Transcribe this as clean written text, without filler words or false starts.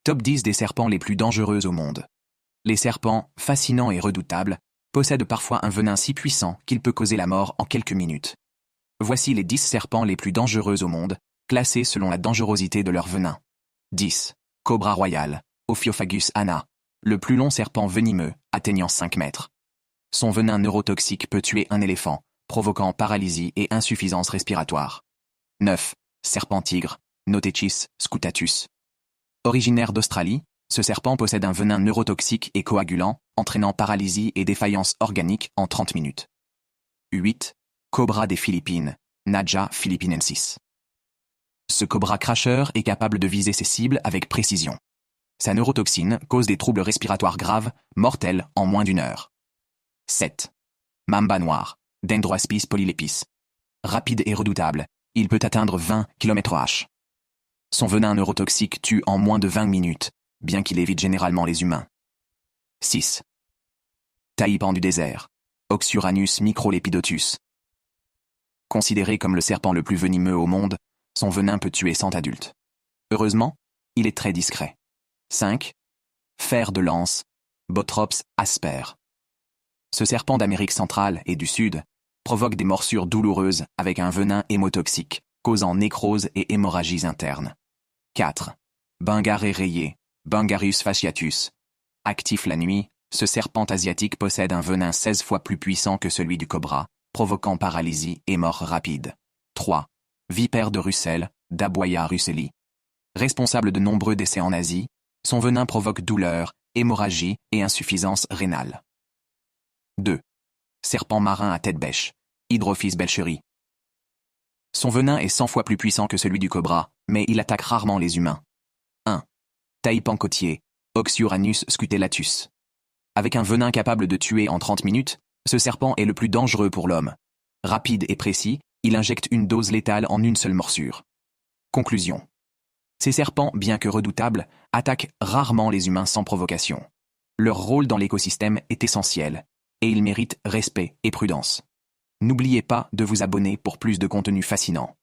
Top 10 des serpents les plus dangereux au monde. Les serpents, fascinants et redoutables, possèdent parfois un venin si puissant qu'il peut causer la mort en quelques minutes. Voici les 10 serpents les plus dangereux au monde, classés selon la dangerosité de leur venin. 10. Cobra royal, Ophiophagus anna, le plus long serpent venimeux, atteignant 5 mètres. Son venin neurotoxique peut tuer un éléphant, provoquant paralysie et insuffisance respiratoire. 9. Serpent tigre, Notechis scutatus. Originaire d'Australie, ce serpent possède un venin neurotoxique et coagulant, entraînant paralysie et défaillance organique en 30 minutes. 8. Cobra des Philippines, Naja philippinensis. Ce cobra cracheur est capable de viser ses cibles avec précision. Sa neurotoxine cause des troubles respiratoires graves, mortels en moins d'une heure. 7. Mamba noir, Dendroaspis polylepis. Rapide et redoutable, il peut atteindre 20 km/h. Son venin neurotoxique tue en moins de 20 minutes, bien qu'il évite généralement les humains. 6. Taipan du désert, Oxyuranus microlepidotus. Considéré comme le serpent le plus venimeux au monde, son venin peut tuer 100 adultes. Heureusement, il est très discret. 5. Fer de lance, Bothrops asper. Ce serpent d'Amérique centrale et du Sud provoque des morsures douloureuses avec un venin hémotoxique, causant nécrose et hémorragies internes. 4. Bungaré rayé, Bungarus fasciatus. Actif la nuit, ce serpent asiatique possède un venin 16 fois plus puissant que celui du cobra, provoquant paralysie et mort rapide. 3. Vipère de Russell, Daboia russelli. Responsable de nombreux décès en Asie, son venin provoque douleur, hémorragie et insuffisance rénale. 2. Serpent marin à tête bêche, Hydrophis belcheri. Son venin est 100 fois plus puissant que celui du cobra, mais il attaque rarement les humains. 1. Taipan côtier, Oxyuranus scutellatus. Avec un venin capable de tuer en 30 minutes, ce serpent est le plus dangereux pour l'homme. Rapide et précis, il injecte une dose létale en une seule morsure. Conclusion. Ces serpents, bien que redoutables, attaquent rarement les humains sans provocation. Leur rôle dans l'écosystème est essentiel, et ils méritent respect et prudence. N'oubliez pas de vous abonner pour plus de contenu fascinant.